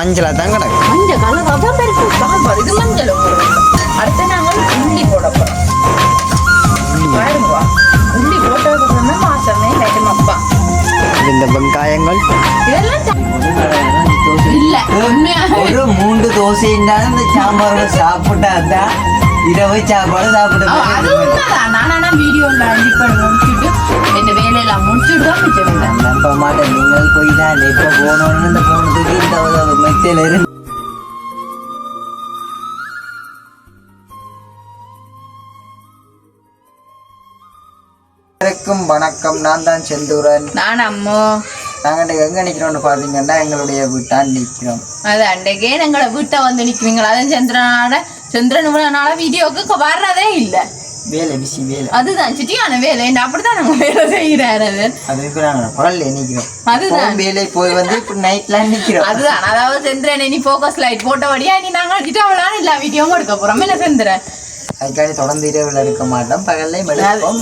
மஞ்சளா தான் கிடக்கு. மஞ்சள் கலராக தான் பருப்பு சாம்பார். இது மஞ்சள். அடுத்து நாங்கள் உள்ளி போட போகிறோம். பாருங்க, உள்ளி போட்டதுக்கு அப்புறம் தான் மாசமே கேட்டும் அப்பா. இந்த வெங்காயங்கள் இதெல்லாம் இல்ல ஒரு 3 தோசை இருந்தாலும் இந்த சாம்பார் சாப்பிட்டா தான் இரவு சாப்பாடு சாப்பிட. அது உண்மைதான். நானா வீடியோல இப்ப முடிச்சுட்டு இந்த வேலையெல்லாம் முடிச்சுட்டு தான் மிச்சம். நம்ப மாட்டேன். நீங்கள் போய் தான் இப்போ போனோன்னு இந்த போனதுக்கு இந்த மெத்தையில இருந்து. வணக்கம், நான் தான் செந்தூரன். நான் அம்மோ. நாங்கள் எங்க நிக்கிறோம்னு பாத்தீங்கன்னா எங்களுடைய வீட்டான் நிக்கிறோம். அது அன்றைக்கே எங்களை வீட்டை வந்து நிக்கிறீங்களா? அதான் சந்திரனால வீடியோக்கு வர்றதே இல்லை. வேலை பிசி வேலை. அதுதான் சிட்டியான வேலை. அப்படித்தான் நாங்க வேலை செய்யறாரு. அதுக்கு நாங்க பகல்ல நிக்கிறோம். அதுதான் வேலை போய் வந்து இப்ப நைட்ல நிக்கிறோம். அதுதான். அதாவது சந்திரன் நீ போக்கஸ் லைட் போட்டபடியா நீ நாங்க கிட்டவளான்னு எல்லா வீடியோவும் எடுக்க போறோம். என்ன சந்திரன் அதுக்காண்டி தொடர்ந்து இரவுல எடுக்க மாட்டோம், பகல்ல எடுப்போம்.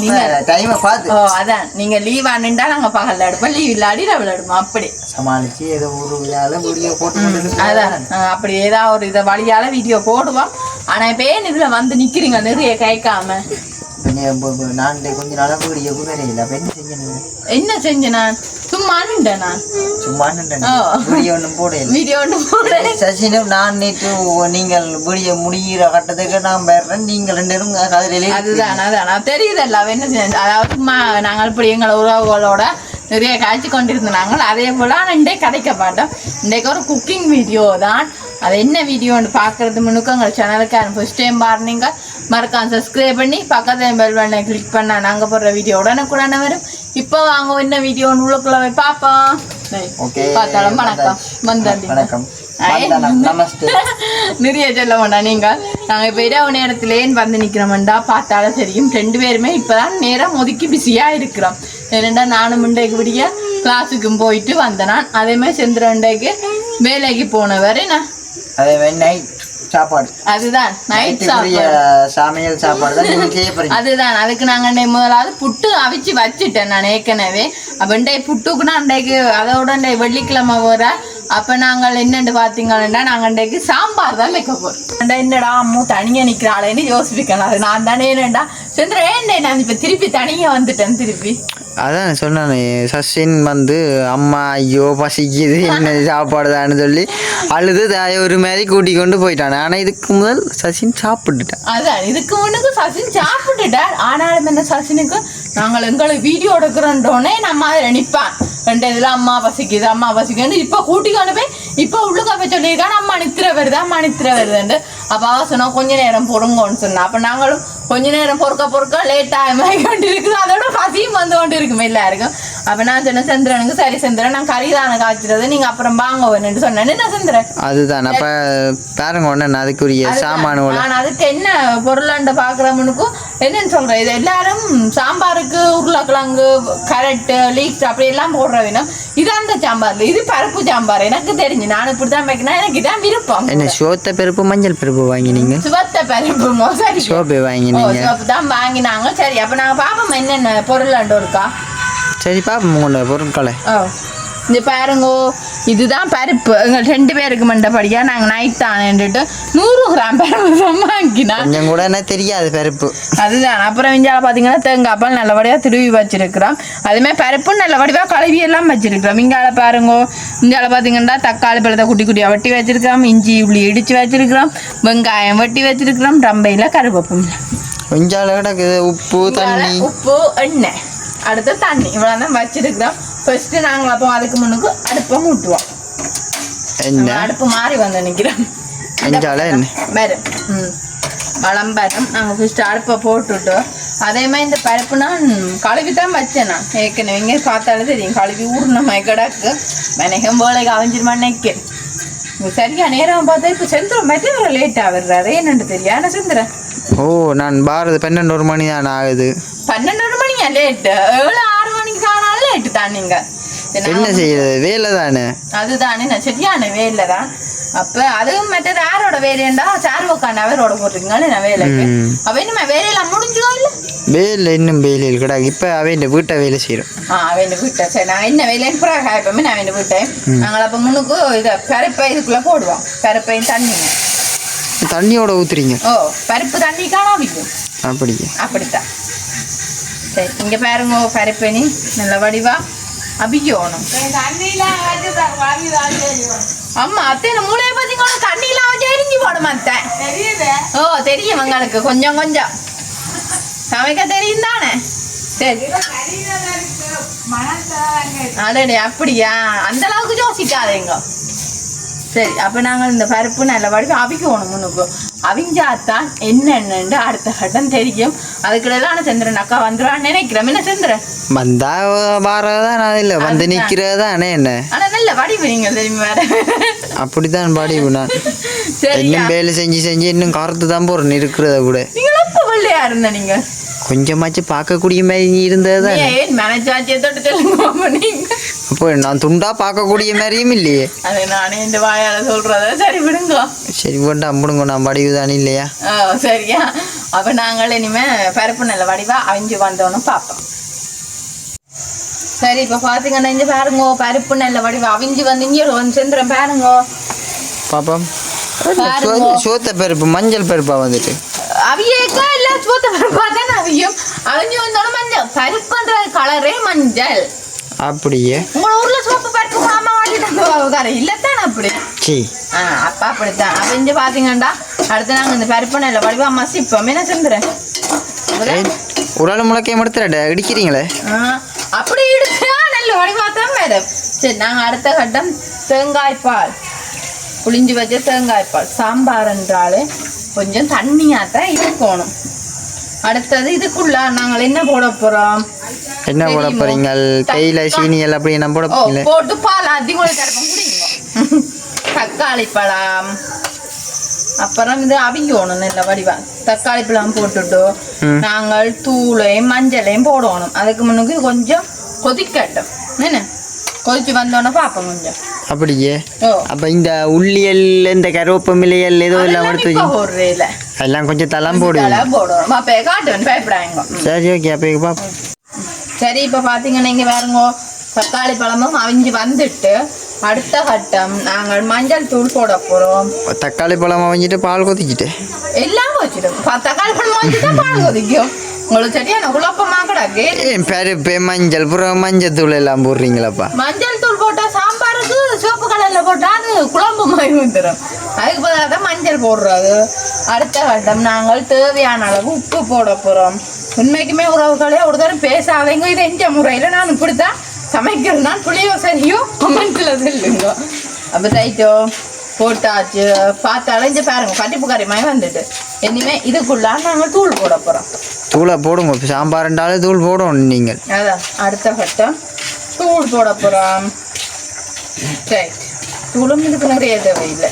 டைமை பார்த்து. அதான் நீங்க லீவ் ஆனுண்டா நாங்க பகல்ல எடுப்போம், லீவ் இல்லாடி இரவுல எடுப்போம். அப்படி சமாளிச்சு ஏதோ ஒரு விழால வீடியோ போட்டு அதான் அப்படி ஏதாவது ஒரு இதை வழியால வீடியோ போடுவோம். ஆனா இப்ப ஏன் இதுல வந்து நிக்கிறீங்க நிறைய கேட்காம? நான் கொஞ்ச நாளா வீடியோ வரையில என்ன செஞ்ச? நான் சும்மா நான் சும்மா வீடியோ ஒன்றும் போடல. சசினும் நான் நேற்று நீங்கள் வீடியோ முடிகிற கட்டத்துக்கு நான் பேர்றேன், நீங்கள் 2 பேரும் கதையிலே. அதுதான் தெரியுதல்ல. என்ன செஞ்ச? அதாவது நாங்கள் இப்படி எங்களை உறவுகளோட நிறைய காய்ச்சி கொண்டிருந்தாங்க. அதே போல இன்றைக்கு கதைக்க மாட்டோம். இன்றைக்கு ஒரு குக்கிங் வீடியோ தான். அது என்ன வீடியோன்னு பார்க்கறது முன்னுக்கு எங்கள் சேனலுக்கு ஃபர்ஸ்ட் டைம் பாருங்க, மறக்காம சப்ஸ்கிரைப் பண்ணி பக்கத்துல பெல் பட்டனை கிளிக் பண்ணா நாங்கள் போடுற வீடியோ உடனுக்குடனே வரும். இப்போ வாங்க என்ன வீடியோன்னு உள்ளுக்குள்ள போய் பார்ப்போம். பார்த்தாலும் வணக்கம் வணக்கம் நிறைய சொல்ல வேண்டாம். நாங்க இப்ப இரவு நேரத்துல ஏன் வந்து நிக்கிறோம்டா பார்த்தாலும் தெரியும். 2 பேருமே இப்பதான் நேரம் ஒதுக்கி பிஸியா இருக்கிறோம். ஏன்னா நானும் முண்டைக்கு விடிய கிளாஸுக்கும் போயிட்டு வந்தேன். அதே மாதிரி சந்திரண்டைக்கு வேலைக்கு போனவர். அதே மாதிரி நைட் சாப்பாடு. அதுதான் நைட் சமையல் சாப்பாடு. அதுதான். அதுக்கு நாங்க முதலாவது புட்டு அவிச்சு வச்சுட்டேன் நான் ஏற்கனவே. அப்பண்டே புட்டுக்குன்னா அண்டைக்கு அதோட வெள்ளிக்கிழமை வர. அப்ப நாங்கள் என்னண்டு பாத்தீங்கன்னா நாங்க அண்டைக்கு சாம்பார் தான் வைக்க போறோம். என்னடா அம்மு தனியா நிக்கிறாளேன்னு யோசிப்பிக்கலாம். அது நான் தானே என்னடா சந்திரன் நான் இப்ப திருப்பி தனியா வந்துட்டேன். திருப்பி அதான் சொன்னானே சசின் வந்து அம்மா ஐயோ பசிக்குது என்ன சாப்பாடு தான்னு சொல்லி அழுது ஒரு மாதிரி கூட்டி கொண்டு போயிட்டான். ஆனால் இதுக்கு முதல் சசின் சாப்பிட்டுட்டான். அதான் இதுக்கு முன்னுக்கு சசின் சாப்பிட்டுட்டார். ஆனாலும் என்ன சசினுக்கு நாங்கள் எங்களுக்கு வீடியோ எடுக்கிறோன்றோன்னே நம்ம அதில் நிற்பான். 2 இதில் அம்மா பசிக்குது இப்போ கூட்டி கொண்டு போய் இப்போ உள்ளுக்க போய் சொல்லியிருக்கான் அம்மா நித்திர வருதுன்ட்டு. அப்போ அவ சொன்னா கொஞ்ச நேரம் பொறுங்கன்னு சொன்னா. அப்போ நாங்களும் கொஞ்ச நேரம் பொறுக்க லேட்டாக கொண்டு இருக்குது. அதோட பசியும் வந்து கொண்டு இருக்குமே எல்லாருக்கும். அப்ப நான் சொன்ன சந்திரனுக்கு சரி சந்திரன் நான் கறிதான காய்ச்சறது நீங்க அப்புறம் வாங்க வேணும்னு சொன்னேன். என்ன சந்திரன் அதுதான். அப்ப பாருங்க ஒன்னு அதுக்குரிய சாமான நான் அதுக்கு என்ன பொருளாண்ட பாக்குறவனுக்கும் என்னன்னு சொல்றேன். இது எல்லாரும் சாம்பாருக்கு உருளைக்கிழங்கு கரட்டு லீக்ஸ் அப்படி எல்லாம் போடுற வேணும். இது அந்த சாம்பார், இது பருப்பு சாம்பார். எனக்கு தெரிஞ்சு நான் இப்படிதான் வைக்கணும். எனக்கு இதான் விருப்பம். என்ன சோத்த பருப்பு மஞ்சள் பருப்பு வாங்கினீங்க? சுவத்த பருப்பு மோசடி சோப்பு வாங்கினீங்க? சோப்பு தான் வாங்கினாங்க. சரி அப்ப நாங்க பாப்போம் என்னென்ன பொருளாண்டோ இருக்கா. சரி பாப்போம் உங்களோட பொருட்களை. இந்த பாருங்கோ இதுதான் பருப்பு. எங்கள் 2 பேருக்கு மண்டபடியா நாங்கள் நைட் தானேன்ட்டு 100 கிராம் பருப்பு வாங்கினா கொஞ்சம் கூட என்ன தெரியாது பருப்பு. அதுதான். அப்புறம் இஞ்சால பார்த்தீங்கன்னா தேங்காய் பால் நல்லபடியாக திருவி வச்சிருக்கிறோம். அதுமாதிரி பருப்பும் நல்லபடியாக கழுவி எல்லாம் வச்சிருக்கிறோம். இங்கால பாருங்கோ இஞ்சால பார்த்தீங்கன்னா தக்காளி பழத்தை குட்டி குட்டியாக வெட்டி வச்சிருக்கிறோம். இஞ்சி உள்ளி இடித்து வச்சிருக்கிறோம். வெங்காயம் வெட்டி வச்சிருக்கிறோம். ரம்பையில் கருவேப்பம். இஞ்சால கிடக்குது உப்பு தண்ணி உப்பு எண்ணெய் அடுத்து தண்ணி இவ்வளோ தான் வச்சிருக்கிறோம். ஃபர்ஸ்ட் நாங்கள் அப்போ அதுக்கு முன்னுக்கு அடுப்பை மூட்டுவோம். அடுப்பு மாறி வந்து நிற்கிறோம். வரும் வளம் வரும். நாங்கள் ஃபர்ஸ்ட் அடுப்பை போட்டுவிட்டோம். அதே மாதிரி இந்த பருப்பு நான் கழுவி தான் வச்சேன். நான் ஏற்கனவே இங்கே பார்த்தாலும் தெரியும் கழுவி ஊர்ன கிடக்கு மெனகம் போல கவிஞ்சிருமா நிற்கிறேன். சரியா நேரம் பார்த்தா இப்போ செந்துரம் மட்டும் ஒரு லேட்டாக வர்றாரு. என்னென்னு தெரியா என்ன செந்துறேன்? ஓ நான் பாரது 12 மணி தான் ஆகுது. 12 மணியா லேட்டு? 6 மணிக்கு ஆனாலும் லேட்டு தான். நீங்க என்ன செய்யறது வேலை தானே. அதுதானே நான் சரியான வேலை தான். அப்ப அதுவும் மற்றது யாரோட வேலையண்டா சார்வக்கான அவரோட போட்டிருக்கீங்கன்னு நான் வேலைக்கு அப்ப இன்னும் வேலையெல்லாம் முடிஞ்சதோ இல்ல வேலை இன்னும் வேலையில் கிடாது இப்போ அவன் வீட்டை வேலை செய்கிறோம் அவன் வீட்டை சரி நாங்கள் என்ன வேலைன்னு பிறகு எப்பவுமே நான் அவன் வீட்டேன் நாங்கள் அப்போ முன்னுக்கு இதை பருப்பை இதுக்குள்ள போடுவோம் பருப்பையும் தண்ணிங்க தண்ணியோட ஊத்துறீங்க ஓ பருப்பு தண்ணி காணாமிக்கும் அப்படித்தான் சரி இங்க பாருங்க பருப்பனி நல்ல வடிவா அபிக்கணும் அம்மா அத்தை மூளையை பார்த்தீங்கன்னா தண்ணியெல்லாம் வச்சு எரிஞ்சு போடும் அத்தை ஓ தெரியும் உங்களுக்கு கொஞ்சம் கொஞ்சம் சமைக்க தெரியும் தானே சரி அடடே அப்படியா அந்த அளவுக்கு யோசிக்காதேங்க சரி அப்போ நாங்கள் இந்த பருப்பு நல்ல வடிவம் அவிக்கணும் முன்னுக்கு அவிஞ்சாத்தான் என்னென்னு அடுத்த கட்டம் தெரியும் அதுக்கிடையில சந்திரன் அக்கா வந்துடுவான்னு நினைக்கிறேன் என்ன சந்திரன் வந்தா வாரதான் இல்லை வந்து நிற்கிறதானே என்ன ஆனால் நல்ல வடிவு நீங்கள் தெரியுமா வேற அப்படித்தான் வடிவு நான் இன்னும் வேலை செஞ்சு இன்னும் காரத்து தான் போறேன் இருக்கிறத கூட நீங்கள் எப்போ வெள்ளையா இருந்த நீங்க கொஞ்சமாச்சு பார்க்கக்கூடிய மாதிரி இருந்தது தான் அப்போ நான் துண்டா பார்க்கக்கூடிய மாதிரியும் இல்லையே அது நானே இந்த வாயால சொல்றத சரி விடுங்க சரி வேண்டாம் விடுங்க நான் வடிவு தானே இல்லையா சரியா அப்ப நாங்கள் இனிமே பருப்பு நல்ல வடிவா அவிஞ்சு வந்தோன்னு பார்ப்போம் சரி இப்ப பாத்தீங்கன்னா இங்க பாருங்க பருப்பு நல்ல வடிவா அவிஞ்சு வந்தீங்க செந்துறேன் பாருங்க பாப்போம் சோத்த பருப்பு மஞ்சள் பருப்பா வந்துட்டு அவியேக்கா இல்ல சோத்த பருப்பா தானே அவியும் அவிஞ்சு வந்தோட மஞ்சள் பருப்புன்ற கலரே மஞ்சள் அப்படியே உங்க ஊர்ல சோப்பு பருப்பு மாமா வாங்கிட்டு இல்லத்தானே அப்படி அப்ப அப்படித்தான் அவிஞ்சு பாத்தீங்கண்டா அடுத்து நாங்க இந்த பருப்பு நல்ல வடிவா மசிப்போம் என்ன செஞ்சுறேன் ஒரு ஆள் முளைக்கைய எடுத்துறட இடிக்கிறீங்களே அப்படி இடிச்சா நல்ல வடிவா தான் மேடம் சரி நாங்க அடுத்த கட்டம் தேங்காய்பால் புளிஞ்சு வச்ச தேங்காய்பால் சாம்பார் என்றாலே கொஞ்சம் தண்ணியாத்தான் இருக்கணும் அடுத்தது இதுக்குள்ள நாங்கள் என்ன போட போறோம் என்ன போட போறீங்க தேயிலை சீனி எல்லாம் அப்படி என்ன போட போறீங்க போட்டு பால் அதிகம் கறப்பம் குடிங்க தக்காளி பழம் அப்புறம் இது அவிக்கணும் நல்ல வடிவா தக்காளி பழம் போட்டுட்டு நாங்கள் தூளையும் மஞ்சளையும் போடணும் அதுக்கு முன்னுக்கு கொஞ்சம் கொதிக்கட்டும் என்ன கொதிச்சு வந்தோன்னே பார்ப்போம் கொஞ்சம் அப்படியே அப்ப இந்த உள்ளியல் இந்த கருவேப்பமிலையல் ஏதோ எல்லாம் எடுத்து எல்லாம் கொஞ்சம் தளம் போடுவோம் சரி ஓகே அப்ப பாப்போம் சரி இப்ப பாத்தீங்கன்னா இங்க பாருங்க தக்காளி பழமும் அவிஞ்சு வந்துட்டு அடுத்த கட்டம் நாங்கள் மஞ்சள் தூள் போட போறோம் தக்காளி பழம் அவிஞ்சிட்டு பால் கொதிக்கிட்டு எல்லாம் வச்சிடும் தக்காளி பழம் வாங்கிட்டு பால் கொதிக்கும் உங்களுக்கு சரியான குழப்பமா கிடக்கு பருப்பு மஞ்சள் புறம் மஞ்சள் தூள் எல்லாம் போடுறீங்களாப்பா மஞ்சள் தூள் போட்டா சாம்பாருக்கு சிவப்பு கலர்ல போட்டா அது குழம்பு மாதிரி வந்துடும் அதுக்கு பதிலாக தான் மஞ்சள் போடுறது அடுத்த கட்டம் நாங்கள் தேவையான அளவு உப்பு போட போறோம் உண்மைக்குமே உறவுகளே ஒரு தரம் பேசாதீங்க இது எந்த முறையில நான் இப்படித்தான் சமைக்கிறது நான் புளியோ சரியோ கமெண்ட்ல சொல்லுங்க அப்ப ரைட்டோ போட்டாச்சு பார்த்தாலும் இங்க பாருங்க கட்டிப்பு கறிமாய் வந்துட்டு இனிமே இதுக்குள்ள நாங்கள் தூள் போட போறோம் தூளை போடுங்க சாம்பார்ண்டாலே தூள் போடணும் நீங்கள் அதான் அடுத்த கட்டம் தூள் போட போறோம் சரி தூளும் இதுக்கு நிறைய தேவையில்லை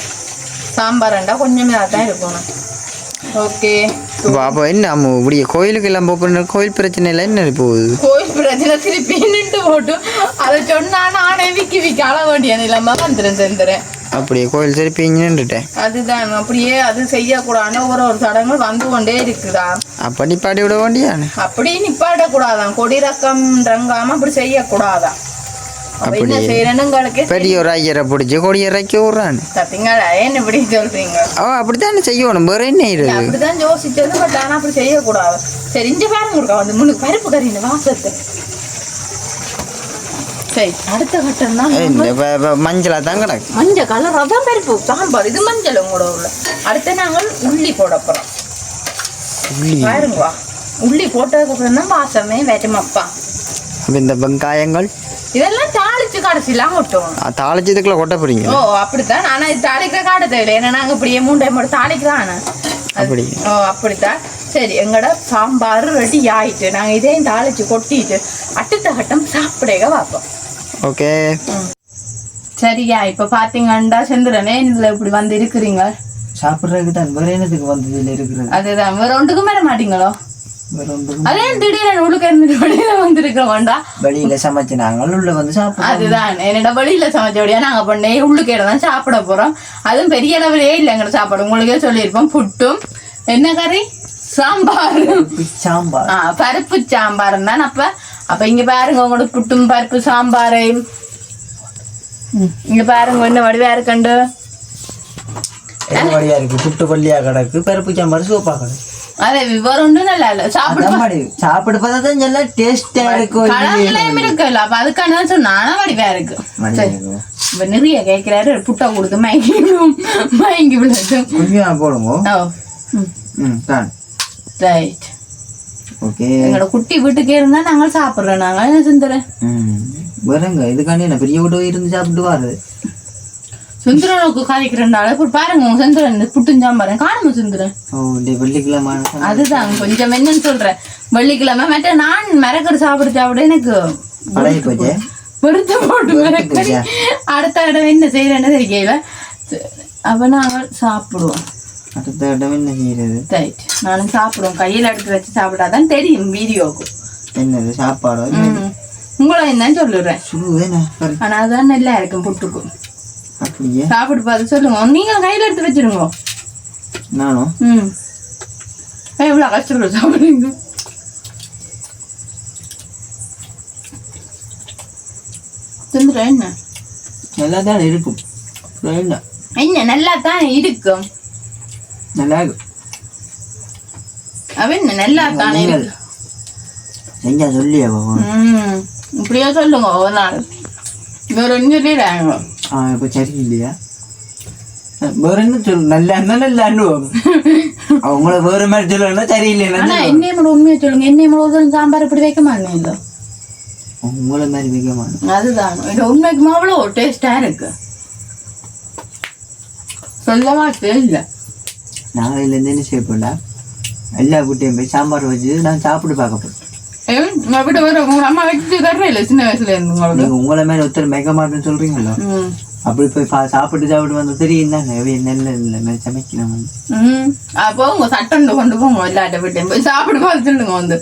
சாம்பார்ண்டா கொஞ்சமே தான் இருக்கணும் ஓகே அப்போ என்ன இப்படி கோயிலுக்கு எல்லாம் போக கோயில் பிரச்சனை இல்லை என்ன போகுது கோயில் பிரச்சனை திருப்பி நின்று போட்டு அதை சொன்னா நானே விக்கி அள வேண்டிய நிலைமை வந்துடும் செந்துறேன் அப்படியே கோயில் திருப்பி நின்றுட்டேன் அதுதான் அப்படியே அது செய்யக்கூடாது ஒரு சடங்கு வந்து கொண்டே இருக்குதா அப்ப நிப்பாட்டி விட வேண்டியானு அப்படி நிப்பாட்ட கூடாதான் கொடி ரக்கம் ரங்காம அப்படி செய்யக்கூடாதான் என்ன செய்யறேன்னு பெரிய ஒரு ஐயரை பிடிச்சி கொடியரைக்க விடுறான்னு பார்த்தீங்களா என்ன இப்படி சொல்றீங்க அப்படித்தானே செய்யணும் வேற என்ன இருக்கு அப்படிதான் யோசிச்சது பட் ஆனா அப்படி செய்யக்கூடாது சரி இங்க பாருங்க இருக்கா வந்து முன்னுக்கு பருப்பு கறி இந்த வாசத்தை சரி அடுத்த கட்டம் தான் மஞ்சளா தான் கிடக்கு மஞ்சள் கலர் அதான் பருப்பு சாம்பார் இது மஞ்சள் உங்களோட உள்ள அடுத்து நாங்கள் உள்ளி போட போறோம் பாருங்க உள்ளி போட்டதுக்கு அப்புறம் தான் வாசமே வேட்டுமாப்பா இந்த வெங்காயங்கள் இதெல்லாம் தாளிச்சு கடைசிலாம் கொட்டுவோம் தாளிச்சதுக்குள்ள கொட்ட போறீங்க ஓ அப்படித்தான் ஆனா இது தாளிக்கிற காட்ட தேவையில்லை ஏன்னா நாங்க இப்படியே மூண்டை மட்டும் தாளிக்கிறான் அப்படி ஓ அப்படித்தான் சரி எங்கட சாம்பார் ரெடி ஆயிட்டு நாங்க இதையும் தாளிச்சு கொட்டிட்டு அடுத்த கட்டம் சாப்பிடக பார்ப்போம் ஓகே சரியா இப்ப பாத்தீங்கன்னா செந்துரனே இதுல இப்படி வந்து இருக்கிறீங்க சாப்பிட்றதுக்கு தான் வேற என்னத்துக்கு வந்து இதுல இருக்கிறது அதுதான் வேற ஒன்றுக்கும் வர மாட்டீங்களோ அதே திடீர்னு உள்ளுக்கு இருந்துட்டு வெளியில வந்திருக்க வேண்டாம். வெளியில சமைச்சு நாங்கள் உள்ள வந்து சாப்பிடுவோம். அதுதான் என்னோட வெளியில சமைச்சபடியா நாங்க பண்ணே உள்ளுக்கேட தான் சாப்பிட போறோம். அதுவும் பெரிய அளவிலேயே இல்லை எங்க சாப்பாடு. உங்களுக்கே சொல்லியிருப்போம். புட்டும் என்ன கறி சாம்பார் சாம்பார் பருப்பு சாம்பார் தான். அப்ப இங்க பாருங்க உங்களுக்கு புட்டும் பருப்பு சாம்பாரையும் இங்க பாருங்க என்ன வடிவா இருக்கண்டு. என்ன வடிவா இருக்கு? புட்டு பள்ளியா கிடக்கு, பருப்பு சாம்பார் சூப்பா கிடக்கு. அதே விவரம் ஒன்றும் நல்லா இல்ல. சாப்பிடு பார்த்தா நல்லா டேஸ்டா இருக்கும். கலங்களையும் இருக்குல்ல. அப்ப அதுக்கான சொன்னா வடிவா இருக்கு. இப்ப நிறைய கேட்கிறாரு. புட்டை கொடுத்து மயங்கி விழுது. கொஞ்சம் போடுங்க. ரைட். ஓகே. எங்களோட குட்டி வீட்டுக்கே இருந்தா நாங்கள் சாப்பிடுறோம். நாங்க என்ன செஞ்சுறேன் வரங்க இதுக்காண்டி என்ன பெரிய வீட்டு இருந்து சாப்பிட்டு வாரு. சுந்தரனுக்கு காய்க்கிறனால இப்போ பாருங்க உங்க சுந்தரன் புட்டும் சாம்பாரன் காணும சுந்தரன். வெள்ளிக்கிழமை அதுதான் கொஞ்சம் என்னன்னு சொல்றேன். வெள்ளிக்கிழமை மற்ற நான் மிரக்கறி சாப்பிட எனக்கு பொருத்த போட்டு மிரக்கறி அடுத்த இடம் என்ன செய்யறேன்னு தெரியல. அப்ப நாங்கள் சாப்பிடுவோம். அடுத்த இடம் என்ன செய்யறது? ரைட். நானும் சாப்பிடுவோம். கையில் எடுத்து வச்சு சாப்பிடாதான் தெரியும் வீடியோக்கு. என்னது சாப்பாடு? உங்களை என்னன்னு சொல்லுறேன். ஆனா அதான் நல்லா இருக்கும் புட்டுக்கு. சாப்பிட்டு பார்த்து சொல்லுங்க. நீங்க கையில எடுத்து வச்சிருங்க. நானும் எவ்வளவு கஷ்டப்பட சாப்பிடுங்க. என்ன நல்லா தான் இருக்கும். என்ன நல்லா தான் இருக்கும். நல்லா இருக்கும். அவன் நல்லா தானே இருக்கு. செஞ்சா சொல்லியா? இப்படியா சொல்லுங்க. ஒரு நாள் வேற ஒன்னு சொல்லிடுறாங்க. இப்போ சரி இல்லையா? வேற என்ன சொல்லு? நல்லா இருந்தா நல்லா அவங்கள வேற மாதிரி சொல்லணும்னா சரியில்லைன்னா என்னைய மட்டும் உண்மையை சொல்லுங்க. என்னைய மட்டும் சாம்பார் இப்படி வைக்க மாட்டேன். இல்லை உங்களை மாதிரி வைக்க மாட்டேன். அதுதான் உண்மைக்குமா அவ்வளோ டேஸ்டா இருக்கு. சொல்ல மாட்டேன். இல்லை நாளையிலேருந்து என்ன செய்யப்படா எல்லா குட்டையும் போய் சாம்பார் வச்சு நான் சாப்பிட்டு பார்க்க போறேன். அம்மா வச்சு தர்றேன் இல்லை சின்ன வயசுல இருந்து. உங்களை மேல ஒருத்தர் மேய்க்க மாட்டேன்னு சொல்றீங்களோ அப்படி போய் சாப்பிட்டு வந்து தெரியும் தாங்க நெல்ல சமைக்கணும். அப்போ உங்க சட்டம் கொண்டு போங்க. எல்லாட்ட வீட்டையும் போய் சாப்பிடு பார்த்து சொல்லுங்க. வந்து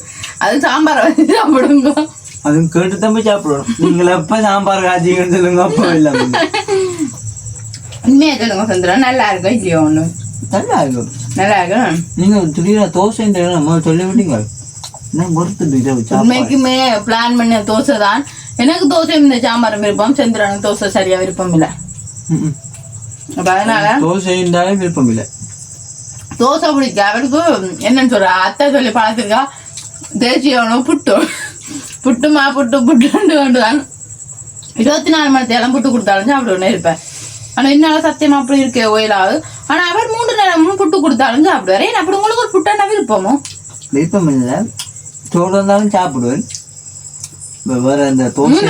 அது சாம்பாரை வச்சு சாப்பிடுங்க. அதுவும் கேட்டு தான் போய் சாப்பிடணும். நீங்கள் எப்ப சாம்பார் காய்ச்சிங்கன்னு சொல்லுங்க. அப்போ இல்லாம உண்மையா சொல்லுங்க சந்திரன். நல்லா இருக்கும். இல்லையோ ஒண்ணு நல்லா இருக்கும். நல்லா இருக்கும். நீங்க திடீர்னு தோசை சொல்லி விட்டீங்க. உண்மைக்குமே பிளான் பண்ண தோசை தான். எனக்கு தோசை இந்த சாம்பார் விருப்பம். சந்திரனுக்கு தோசை சரியா விருப்பம் இல்லை. அதனால தோசை இருந்தாலும் விருப்பம் இல்லை. தோசை பிடிக்க அவருக்கு என்னன்னு சொல்ற அத்தை சொல்லி பழத்திருக்கா. தேசிய உணவு புட்டு. புட்டுமா புட்டுன்னு கொண்டுதான் 24 மணி நேரம் புட்டு கொடுத்தாலும் சாப்பிடுவேன்னு இருப்பேன். ஆனா என்னால சத்தியமா அப்படி இருக்கே ஓயிலாவது. ஆனா அவர் 3 நேரமும் புட்டு கொடுத்தாலும் சாப்பிடுவாரு. ஏன்னா அப்படி உங்களுக்கு ஒரு புட்டானா விருப்பமோ? விருப்பம் இல்லை. சோறு வந்தாலும் சாப்பிடுவேன். வேற இந்த தோசை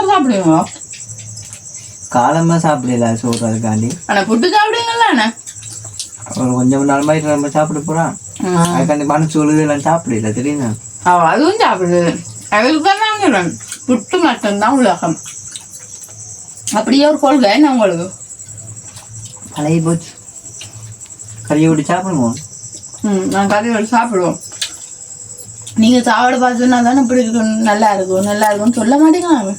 சாப்பிடுவீங்க. காலமா சாப்பிடல சோறு. அதுக்காண்டி ஆனா புட்டு சாப்பிடுவீங்கல்ல. ஒரு கொஞ்சம் நாள் மாதிரி நம்ம சாப்பிட போறான். அதுக்காண்டி மனசு எல்லாம் சாப்பிடல தெரியுங்க. அதுவும் சாப்பிடுது. அதுக்கு புட்டு மட்டும்தான் உலகம். அப்படியே ஒரு கொள்கை என்ன உங்களுக்கு? பழைய போச்சு. கறியை விட்டு சாப்பிடுவோம். நான் கறியோடு சாப்பிடுவோம். நீங்க சாப்பாடு பார்த்தோன்னா தானே இப்படி இருக்கும். நல்லா இருக்கும்னு சொல்ல மாட்டேங்கிறாங்க.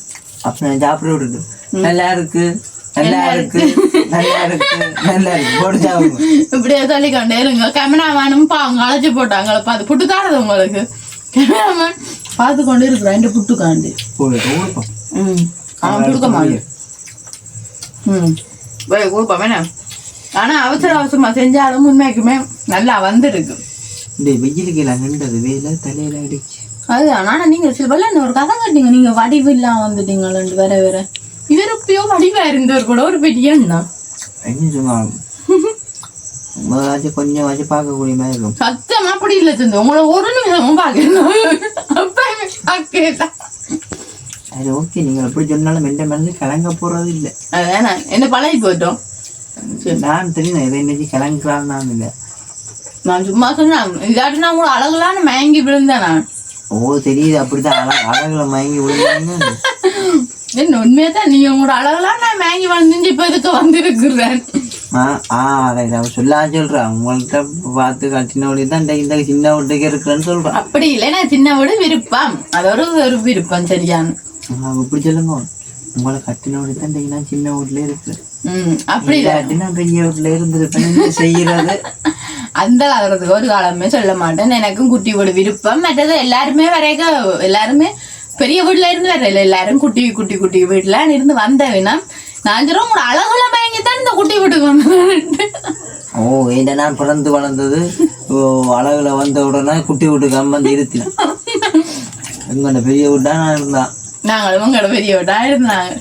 அப்ப நான் சாப்பிட விட்டுட்டு நல்லா இருக்கு போட்டு சாப்பிடுவோம். இப்படியே சொல்லிக்கொண்டே இருங்க. கேமராமேனும் அவங்க அழைச்சி போட்டாங்க. பார்த்து புட்டு தாடுது உங்களுக்கு. கேமராமேன் பார்த்து கொண்டு இருக்கிறான் இந்த புட்டுக்காண்டி. அவன் கொடுக்க மாட்டேன். கொடுப்போம் வேணா. ஆனா அவசரமா செஞ்சாலும் உண்மைக்குமே நல்லா வந்துருக்கு. வெயிலுக்கு எல்லாம் நின்றது வேலை தலையில அடிச்சு. அதுதான். ஆனா நீங்க சில பல ஒரு கதை கட்டிங்க. நீங்க வடிவு இல்லாம வந்துட்டீங்க. வேற இவர் எப்பயோ வடிவா இருந்தவர் கூட ஒரு பெரிய எண்ணா என்ன சொன்னாலும் கொஞ்சம் வச்சு பார்க்கக்கூடிய மாதிரி இருக்கும். சத்தமா அப்படி இல்லை தந்து உங்களை ஒரு நிமிஷமும் பார்க்கணும். அது ஓகே. நீங்க எப்படி சொன்னாலும் மெண்ட மருந்து கிளங்க போறது இல்லை. அதான் என்ன பழகி போயிட்டோம். நான் தெரியும் எதை இன்னைக்கு கிளங்குறான்னு இல்லை. நான் சும்மா சொன்னேன். இல்லாட்டி நான் கூட அழகுலான்னு மயங்கி விழுந்தேன் நான். ஓ தெரியுது. அப்படித்தான் அழகுல மயங்கி விழுந்தாங்க. என்ன உண்மையா தான் நீங்க உங்களோட அழகுலாம் நான் மயங்கி விழுந்து இப்ப இதுக்கு வந்திருக்கிறேன். அதை சொல்ல சொல்றேன் உங்கள்கிட்ட பார்த்து கட்டினோடி தான் இந்த சின்ன வீட்டுக்கு இருக்கிறேன்னு சொல்றேன். அப்படி இல்லை, நான் சின்ன வீடு விருப்பம், அது ஒரு விருப்பம். சரியானு இப்படி சொல்லுங்க, உங்களை கட்டினோடி தான் நான் சின்ன வீட்டுல இருக்கிறேன். அப்படி இல்லாட்டினா பெரிய வீட்டுல இருந்திருப்பேன் செய்யறது. அந்த காலத்துக்கு ஒரு காலமே சொல்ல மாட்டேன். எனக்கும் குட்டி வீடு விருப்பம். மற்றது எல்லாருமே எல்லாருமே பெரிய வீட்டுல இருந்து வரையில, எல்லாரும் குட்டி குட்டி குட்டி வீட்டுல இருந்து வந்தவினா நான் சொல்றேன் உங்களோட அழகுல மயங்கித்தான் இந்த குட்டி வீட்டுக்கு வந்தேன். ஏன்னா நான் பிறந்து வளர்ந்தது அழகுல வந்த உடனே குட்டி வீட்டுக்கு வந்து இருத்தினேன். எங்கட பெரிய வீட்டா நான் இருந்தான், நாங்களும் உங்களோட பெரிய வீட்டா இருந்தாங்க.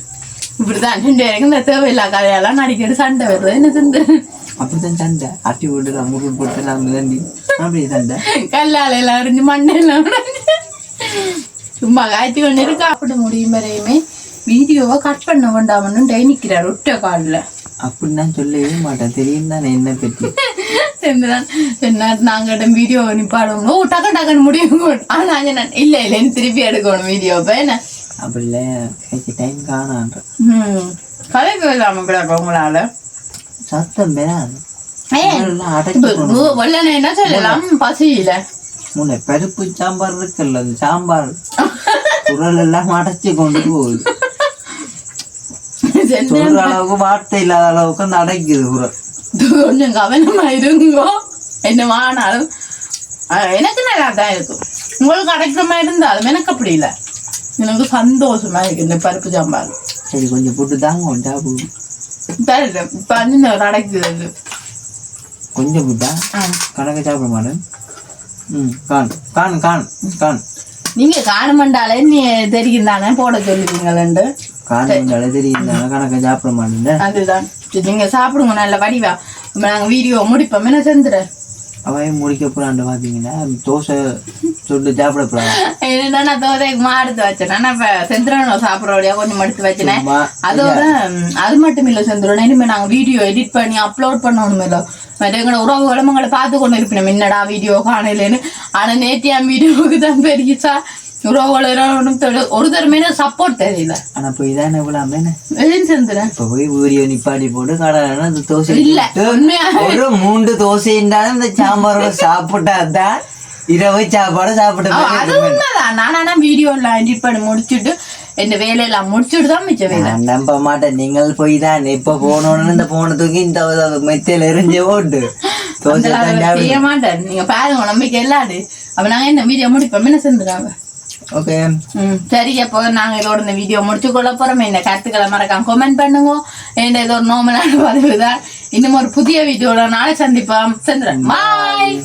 இப்படிதான் 2 பேருக்கு இந்த தேவையில்லா கதையெல்லாம் நடிக்கிட்டு சண்டை வருது. என்ன செஞ்சு அப்படித்தான் சண்டை அட்டி போட்டு முருள் போட்டு நான் மிதண்டி அப்படி சண்டை கல்லால எல்லாம் அரிஞ்சு மண்ணெல்லாம் சும்மா காய்ச்சி கொண்டு இருக்கா. அப்படி முடியும் வரையுமே வீடியோவை கட் பண்ண வேண்டாம்னு நிக்கிறார் ஒட்ட காலில். அப்படி நான் சொல்லவே மாட்டேன், தெரியும் தானே என்ன பற்றி. நாங்க வீடியோ நிப்பாடுவோம், ஓ டக்கு டக்குன்னு முடியும். ஆனா இல்ல இல்லைன்னு திருப்பி எடுக்கணும் வீடியோ. என்ன அப்படி இல்லை டைம் காணான்ற கதைக்கு இல்லாம கிடக்கும் உங்களால சத்தம் பெறாது. என்ன சொல்லலாம் பசியில முன்ன பருப்பு சாம்பார் இருக்குல்ல, அந்த சாம்பார் குரல் எல்லாம் அடைச்சு கொண்டு போகுது. சொல்ற அளவுக்கு வார்த்தை இல்லாத அளவுக்கு அந்த அடைக்குது குரல். கொஞ்சம் கவனமா இருங்கோ. என்ன ஆனாலும் எனக்கு நல்லா தான் இருக்கும். உங்களுக்கு அடைக்கிற மாதிரி இருந்தாலும் எனக்கு அப்படி இல்லை, எனக்கு சந்தோஷமா இருக்கு இந்த பருப்பு சாம்பார். சரி கொஞ்சம் போட்டு தாங்க சாப்பிடுவோம். அடைக்குது கொஞ்சம் போட்டா கணக்கு சாப்பிட மாட்டேன். காணு காணு காணு நீங்க காணுமண்டாலே நீ தெரியும் தானே போட சொல்லுவீங்களு. காணுமண்டாலே தெரியும் தானே கணக்க சாப்பிட மாட்டேன். அதுதான் நீங்க சாப்பிடுங்க நல்ல வடிவா. நாங்க வீடியோ முடிப்போம். என்ன செஞ்சுற அவையும் முடிக்க போறாண்டு பாத்தீங்கன்னா தோசை சுட்டு சாப்பிட போறாங்க. என்னன்னா நான் தோசைக்கு மாடுத்து வச்சேன். நான் இப்ப செந்துரனும் சாப்பிட்றோடையா கொஞ்சம் மடுத்து வச்சேன். அதோட அது மட்டும் இல்ல செந்துரன், இனிமே நாங்க வீடியோ எடிட் பண்ணி அப்லோட் பண்ணணும். இல்லை எங்களோட உறவுகளும் எங்களை பார்த்து கொண்டு இருப்பேன் என்னடா வீடியோ காணலன்னு. ஆனா நேத்தியாம் வீடியோவுக்கு தான் பெருகிச்சா உறவுகளும் ஒரு தரமே சப்போர்ட் தெரியல. ஆனா போய் தானே செந்துறேன் இப்ப போய் வீடியோ நிப்பாடி போட்டு கடை தோசை இல்ல ஒரு 3 தோசைன்றாலும் இந்த சாம்பாரோட சாப்பிட்டாதான் இரவு சாப்பாடு சாப்பிட்டு. நானா வீடியோ எல்லாம் எடிட் பண்ணி முடிச்சுட்டு இந்த வேலையெல்லாம் முடிச்சுட்டு தான் மிச்ச வேலை. நம்ப மாட்டேன், நீங்கள் போய் தான் இப்ப போனோன்னு இந்த போன தூக்கி இந்த மெத்தையில எரிஞ்சு போட்டு தோசை செய்ய மாட்டேன். நீங்க பாருங்க நம்பிக்கை இல்லாது. அப்ப நாங்க என்ன வீடியோ முடிப்போம். என்ன செஞ்சுறாங்க. ஓகே சரி, அப்போ நாங்க இதோட இந்த வீடியோ முடிச்சு கொள்ள போறோம். இந்த கருத்துக்களை மறக்காம கமெண்ட் பண்ணுங்க. இது ஒரு நார்மலான பதிவு தான். இன்னும் ஒரு புதிய வீடியோட நாளை சந்திப்போம். செந்துறேன் பாய்.